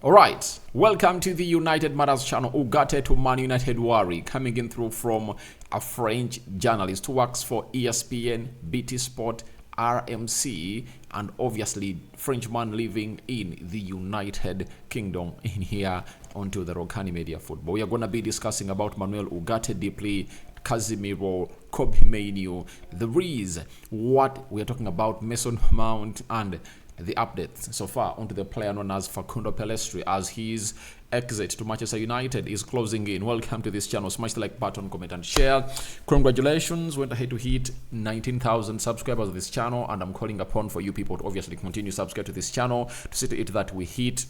Alright, welcome to the United Matters channel. Ugarte to Man United Worry, coming in through from a French journalist who works for ESPN, BT Sport, RMC, and obviously Frenchman living in the United Kingdom in here onto the Rokani Media Football. We are going to be discussing about Manuel Ugarte deeply, Casemiro, Kobe Mainoo, the Reese, what we are talking about, Mason Mount, and the updates so far onto the player known as Facundo Pellistri as his exit to Manchester United is closing in. Welcome to this channel. Smash the like button, comment and share. Congratulations, went ahead to hit 19,000 subscribers of this channel, and I'm calling upon for you people to obviously continue subscribe to this channel to see to it that we hit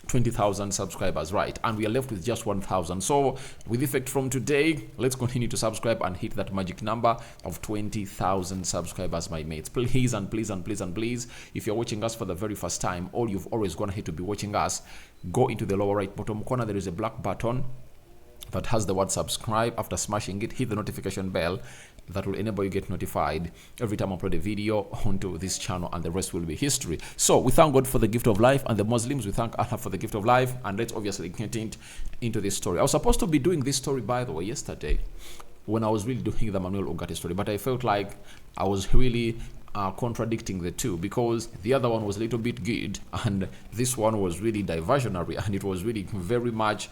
20,000 subscribers, right? And we are left with just 1,000. So with effect from today, let's continue to subscribe and hit that magic number of 20,000 subscribers, my mates. Please and please and please and please, if you're watching us for the very first time, or you've always gone ahead to be watching us, go into the lower right bottom corner. There is a black button that has the word subscribe. After smashing it, hit the notification bell. That will enable you get notified every time I upload a video onto this channel, and the rest will be history. So we thank God for the gift of life, and the Muslims, we thank Allah for the gift of life. And let's obviously get into this story. I was supposed to be doing this story, by the way, yesterday when I was really doing the Manuel Ugarte story, but I felt like I was really contradicting the two, because the other one was a little bit good and this one was really diversionary, and it was really very much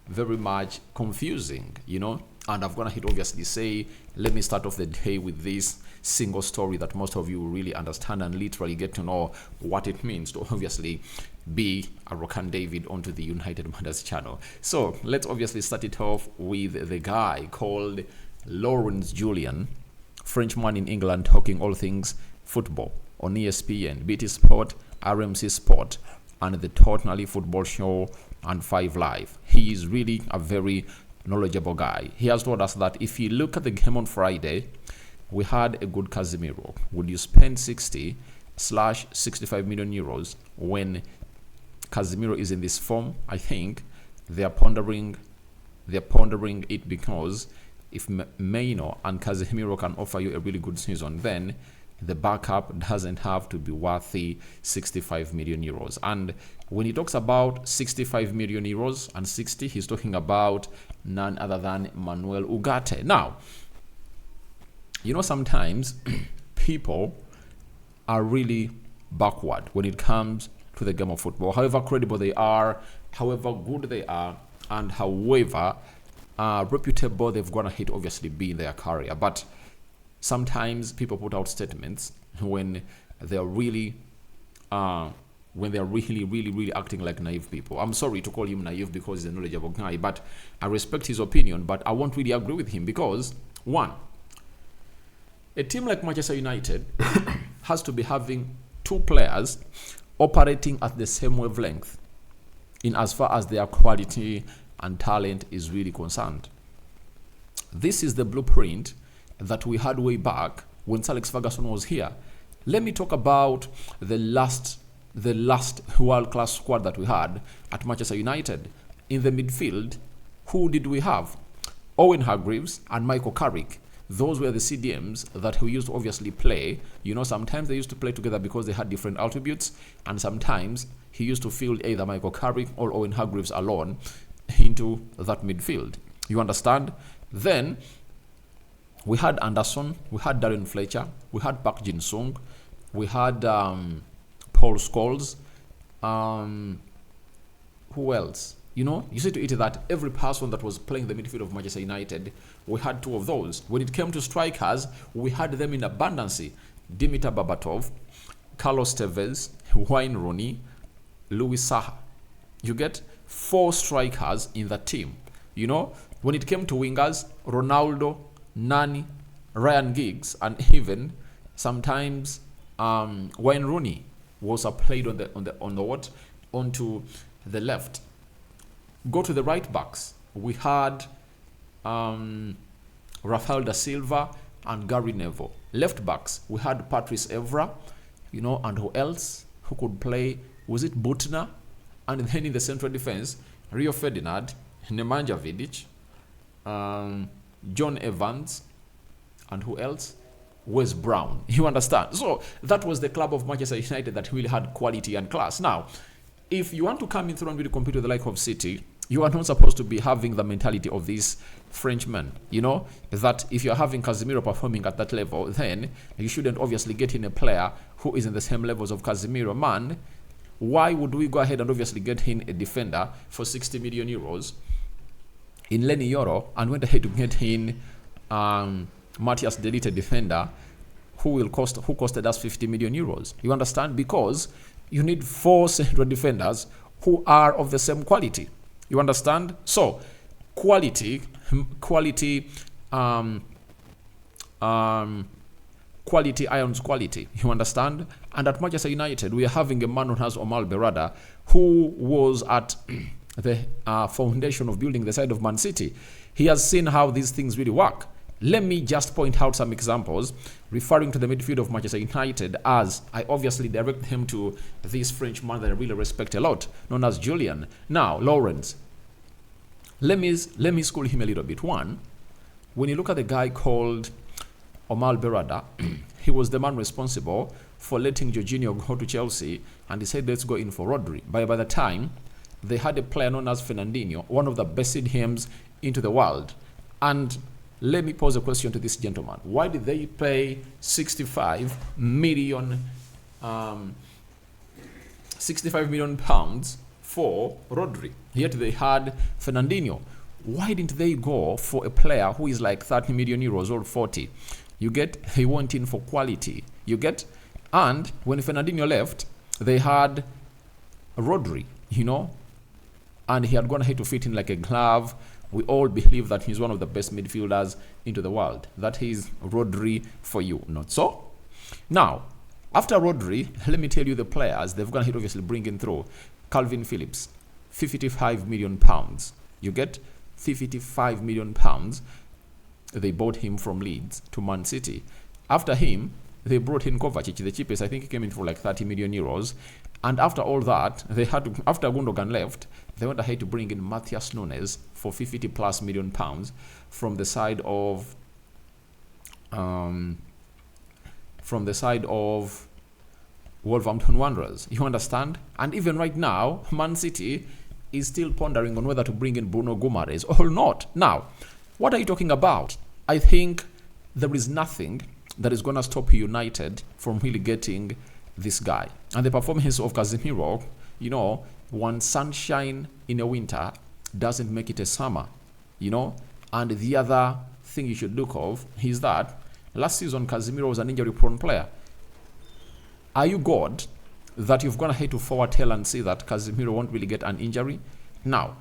very much confusing, you know. And I'm gonna hit obviously say, let me start off the day with this single story that most of you will really understand and literally get to know what it means to obviously be a Rokan David onto the United Matters channel. So let's obviously start it off with the guy called Lawrence Julian, Frenchman in England, talking all things football on ESPN, BT Sport, RMC Sport, and the Totally Football Show and 5 Live. He is really a very knowledgeable guy. He has told us that if you look at the game on Friday, we had a good Casemiro. Would you spend 60/65 million euros when Casemiro is in this form? I think they're pondering it, because if Mainoo and Casemiro can offer you a really good season, then the backup doesn't have to be worthy 65 million euros. And when he talks about 65 million euros and 60, he's talking about none other than Manuel Ugarte. Now, you know, sometimes people are really backward when it comes to the game of football. However credible they are, however good they are, and however reputable they've gone ahead obviously be in their career. But sometimes people put out statements when they're really really acting like naive people. I'm sorry to call him naive because he's a knowledgeable guy, but I respect his opinion, but I won't really agree with him because, one, a team like Manchester United has to be having two players operating at the same wavelength in as far as their quality and talent is really concerned. This is the blueprint that we had way back when Sir Alex Ferguson was here. Let me talk about the last world-class squad that we had at Manchester United. In the midfield, who did we have? Owen Hargreaves and Michael Carrick. Those were the CDMs that we used to obviously play. You know, sometimes they used to play together because they had different attributes, and sometimes he used to field either Michael Carrick or Owen Hargreaves alone into that midfield. You understand? Then we had Anderson, we had Darren Fletcher, we had Park Jin-sung, we had Paul Scholes. Who else? You know, you see to it that every person that was playing the midfield of Manchester United, we had two of those. When it came to strikers, we had them in abundance. Dimitar Berbatov, Carlos Tevez, Wayne Rooney, Louis Saha. You get 4 strikers in the team. You know, when it came to wingers, Ronaldo, Nani, Ryan Giggs, and even sometimes Wayne Rooney was played onto the left. Go to the right backs. We had Rafael da Silva and Gary Neville. Left backs, we had Patrice Evra, you know, and who else who could play? Was it Butner? And then in the central defense, Rio Ferdinand, Nemanja Vidic, John Evans, and who else? Wes Brown. You understand? So that was the club of Manchester United that really had quality and class. Now, if you want to come in through and really compete with the like of City, you are not supposed to be having the mentality of these Frenchmen, that if you're having Casemiro performing at that level, then you shouldn't obviously get in a player who is in the same levels of Casemiro. Man, why would we go ahead and obviously get in a defender for 60 million euros in Lenny Yoro and went ahead to get in Matthias De Ligt, defender who costed us 50 million euros? You understand? Because you need 4 central defenders who are of the same quality. You understand? So, quality irons quality. You understand? And at Manchester United, we are having a man who has Omar Berrada, who was at the foundation of building the side of Man City. He has seen how these things really work. Let me just point out some examples referring to the midfield of Manchester United, as I obviously direct him to this French man that I really respect a lot, known as Julian. Now, Lawrence, let me school him a little bit. One, when you look at the guy called Omar Berrada, he was the man responsible for letting Jorginho go to Chelsea, and he said, let's go in for Rodri. By the time, they had a player known as Fernandinho, one of the best CDMs into the world. And let me pose a question to this gentleman. Why did they pay 65 million pounds for Rodri? Yet they had Fernandinho. Why didn't they go for a player who is like 30 million euros or 40? You get, they went in for quality. You get, and when Fernandinho left, they had Rodri, and he had gone ahead to fit in like a glove. We all believe that he's one of the best midfielders into the world. That is Rodri for you, not so? Now, after Rodri, let me tell you the players they've gone ahead obviously bringing through. Calvin Phillips, 55 million pounds. You get 55 million pounds. They bought him from Leeds to Man City. After him, they brought in Kovacic, the cheapest. I think he came in for like 30 million euros. And after all that, they had to, after Gundogan left, they went ahead to bring in Matthias Nunes for 50 plus million pounds from the side of Wolverhampton Wanderers. You understand? And even right now, Man City is still pondering on whether to bring in Bruno Guimaraes or not. Now, what are you talking about? I think there is nothing that is going to stop United from really getting this guy. And the performance of Casemiro, one sunshine in a winter doesn't make it a summer, And the other thing you should look of is that last season Casemiro was an injury-prone player. Are you God that you've gone ahead to foretell and say that Casemiro won't really get an injury? Now,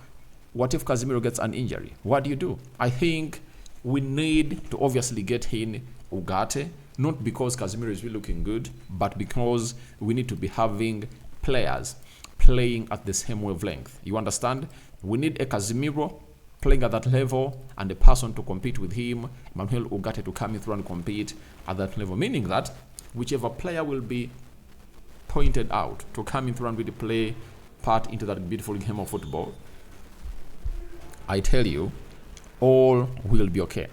what if Casemiro gets an injury? What do? I think we need to obviously get in Ugarte, not because Casemiro is really looking good, but because we need to be having players playing at the same wavelength. You understand? We need a Casemiro playing at that level and a person to compete with him, Manuel Ugarte, to come in through and compete at that level, meaning that whichever player will be pointed out to come in through and really play part into that beautiful game of football, I tell you, all will be okay.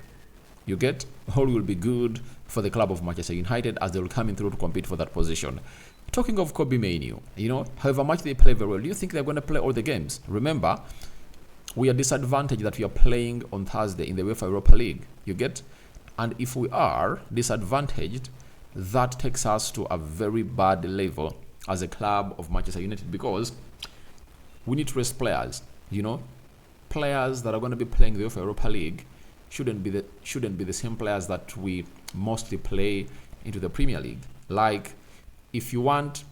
You get? All will be good for the club of Manchester United as they will come in through to compete for that position. Talking of Kobe Mainoo, however much they play very well, do you think they're going to play all the games? Remember, we are disadvantaged that we are playing on Thursday in the UEFA Europa League. You get? And if we are disadvantaged, that takes us to a very bad level as a club of Manchester United, because we need to rest players. Players that are going to be playing the UEFA Europa League shouldn't be the same players that we mostly play into the Premier League. Like, if you want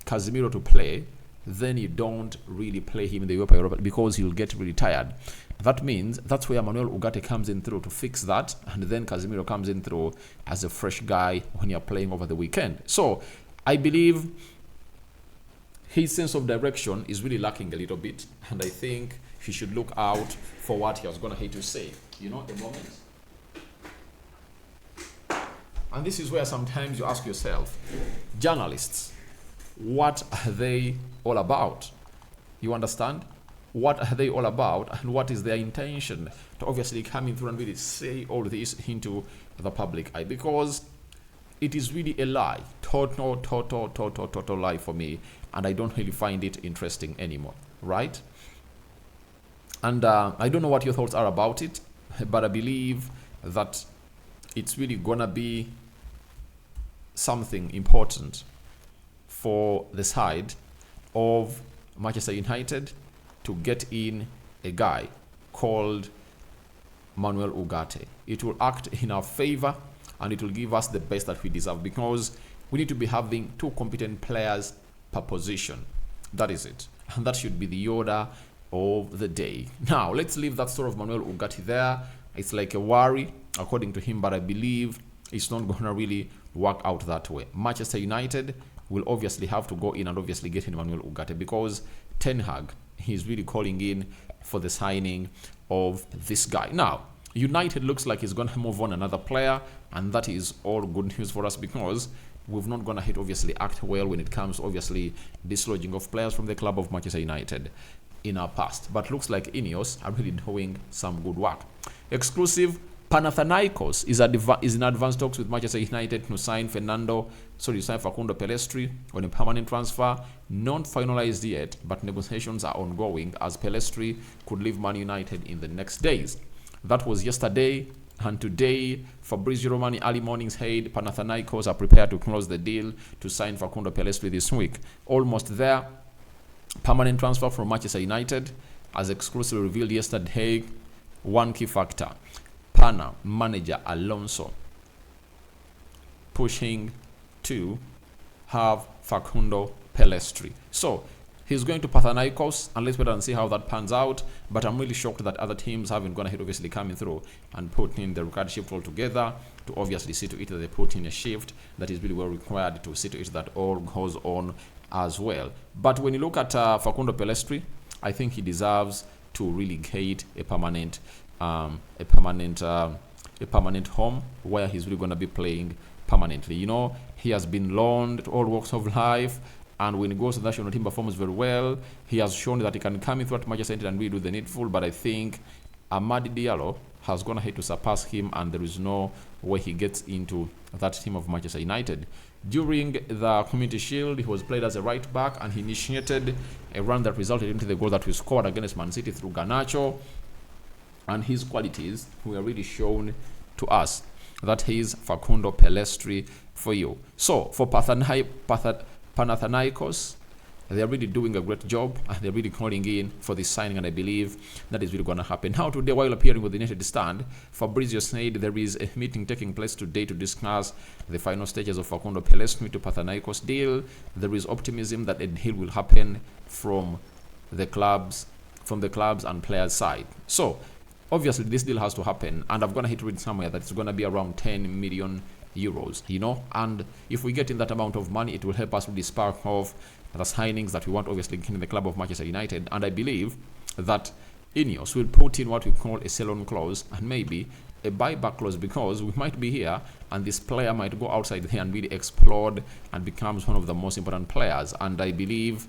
Casemiro to play, then you don't really play him in the UEFA Europa because he'll get really tired. That means that's where Manuel Ugarte comes in through to fix that, and then Casemiro comes in through as a fresh guy when you're playing over the weekend. So I believe his sense of direction is really lacking a little bit, and I think he should look out for what he was going to hate to say. A moment. And this is where sometimes you ask yourself, journalists, what are they all about? You understand? What are they all about, and what is their intention to obviously come in through and really say all this into the public eye? Because it is really a lie. Total lie for me. And I don't really find it interesting anymore, right? And I don't know what your thoughts are about it, but I believe that it's really gonna be something important for the side of Manchester United to get in a guy called Manuel Ugarte. It will act in our favor and it will give us the best that we deserve, because we need to be having 2 competent players per position. That is it. And that should be the order of the day. Now, let's leave that story of Manuel Ugarte there. It's like a worry, according to him, but I believe it's not going to really work out that way. Manchester United will obviously have to go in and obviously get in Manuel Ugarte, because Ten Hag, he's really calling in for the signing of this guy. Now, United looks like he's going to move on another player, and that is all good news for us, because we've not gone ahead obviously act well when it comes to obviously dislodging of players from the club of Manchester United in our past. But looks like Ineos are really doing some good work. Exclusive: Panathinaikos is in advanced talks with Manchester United to sign Facundo Pellistri on a permanent transfer. Not finalized yet, but negotiations are ongoing, as Pellistri could leave Man United in the next days. That was yesterday, and today Fabrizio Romani early morning said Panathinaikos are prepared to close the deal to sign Facundo Pellistri this week. Almost there. Permanent transfer from Manchester United, as exclusively revealed yesterday. One key factor: Pana manager Alonso pushing to have Facundo Pellistri. So he's going to Panathinaikos, and let's wait and see how that pans out. But I'm really shocked that other teams haven't gone ahead obviously coming through and put in the required shift all together to obviously see to it that they put in a shift that is really well required to see to it that all goes on as well. But when you look at Facundo Pellistri, I think he deserves to really get a permanent home where he's really going to be playing permanently. You know, he has been loaned to all walks of life, and when he goes to the national team, performs very well. He has shown that he can come in throughout Manchester United and really do the needful. But I think Amadi Diallo has gone ahead to surpass him, and there is no way he gets into that team of Manchester United. During the Community Shield, he was played as a right back, and he initiated a run that resulted into the goal that we scored against Man City through Garnacho. And his qualities were really shown to us. That is Facundo Pellistri for you. So for Panathinaikos, they are really doing a great job, and they're really calling in for this signing, and I believe that is really going to happen. Now today, while appearing with the United stand, Fabrizio said there is a meeting taking place today to discuss the final stages of Facundo Pellistri to Panathinaikos deal. There is optimism that a deal will happen from the clubs and players' side. So obviously this deal has to happen, and I've gonna hit read somewhere that it's gonna be around 10 million euros, you know, and if we get in that amount of money, it will help us really spark off the signings that we want obviously in the club of Manchester United. And I believe that Ineos will put in what we call a sell-on clause and maybe a buyback clause, because we might be here and this player might go outside there and really explode and becomes one of the most important players. And I believe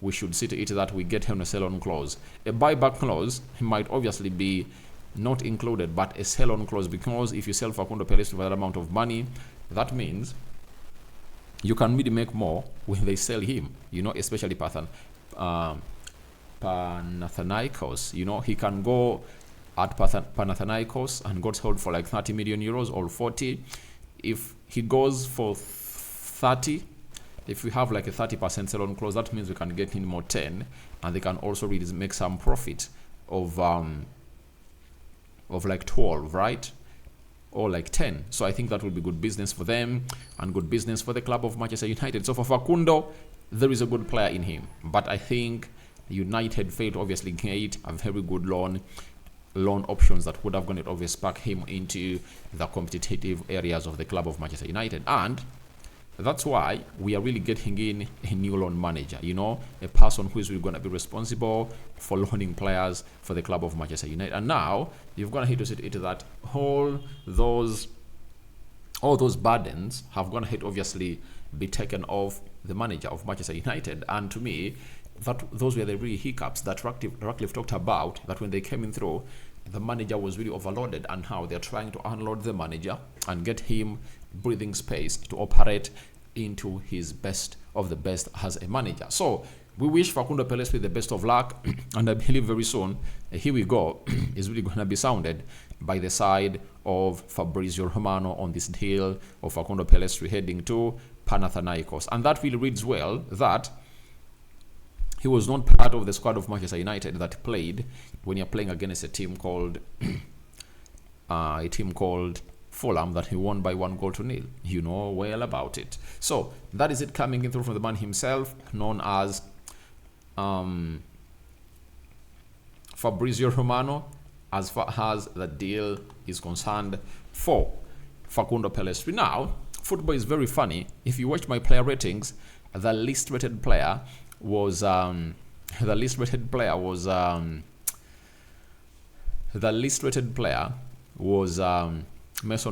we should see to it that we get him a sell-on clause. A buyback clause might obviously be not included, but a sell-on clause, because if you sell Facundo Pellistri for that amount of money, that means you can really make more when they sell him, you know, especially Panathinaikos. You know, he can go at Panathinaikos and got sold for like 30 million euros or 40. If he goes for 30, if we have like a 30% sell-on clause, that means we can get in more 10, and they can also really make some profit of like 12, right? Or like 10. So I think that will be good business for them and good business for the club of Manchester United. So for Facundo, there is a good player in him, but I think United failed to obviously get a very good loan options that would have gone to obviously spark him into the competitive areas of the club of Manchester United. And that's why we are really getting in a new loan manager, you know, a person who is really going to be responsible for loaning players for the club of Manchester United. And now you've gone ahead to see to that all those burdens have gone ahead obviously be taken off the manager of Manchester United. And to me, that those were the really hiccups that Ratcliffe talked about, that when they came in through, the manager was really overloaded, and how they're trying to unload the manager and get him breathing space to operate into his best of the best as a manager. So we wish Facundo Pellistri the best of luck, and I believe very soon, here we go, is really going to be sounded by the side of Fabrizio Romano on this deal of Facundo Pellistri heading to Panathinaikos. And that really reads well that he was not part of the squad of Manchester United that played when you're playing against a team called Fulham that he won by 1-0. You know well about it. So that is it coming in through from the man himself, known as Fabrizio Romano, as far as the deal is concerned for Facundo Pellistri. Now, football is very funny. If you watch my player ratings, the least rated player was Mason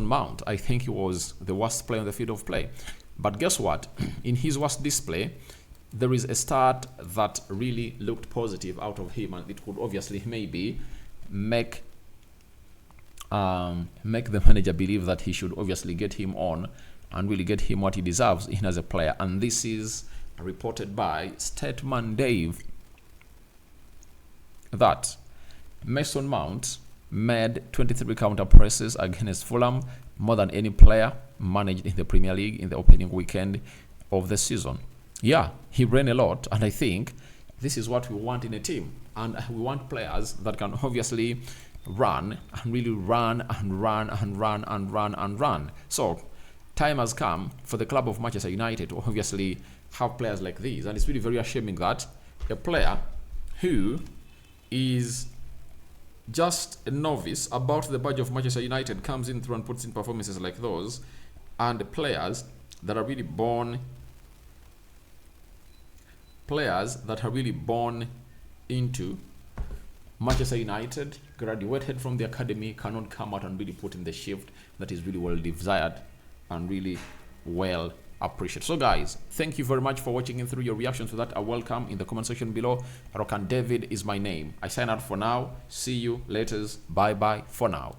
Mount. I think he was the worst player on the field of play. But guess what? In his worst display, there is a start that really looked positive out of him, and it could obviously maybe make the manager believe that he should obviously get him on and really get him what he deserves in as a player. And this is reported by Statman Dave that Mason Mount made 23 counter presses against Fulham, more than any player managed in the Premier League in the opening weekend of the season. Yeah, he ran a lot, and I think this is what we want in a team. And we want players that can obviously run and really run and run and run and run and run. So time has come for the club of Manchester United to obviously have players like these. And it's really very ashamed that a player who is just a novice about the badge of Manchester United comes in through and puts in performances like those, and players that are really born into Manchester United, graduated from the academy, cannot come out and really put in the shift that is really well desired and really well appreciated. So guys, thank you very much for watching and through. Your reactions to that are welcome in the comment section below. Rokan David is my name. I sign out for now. See you later. Bye bye for now.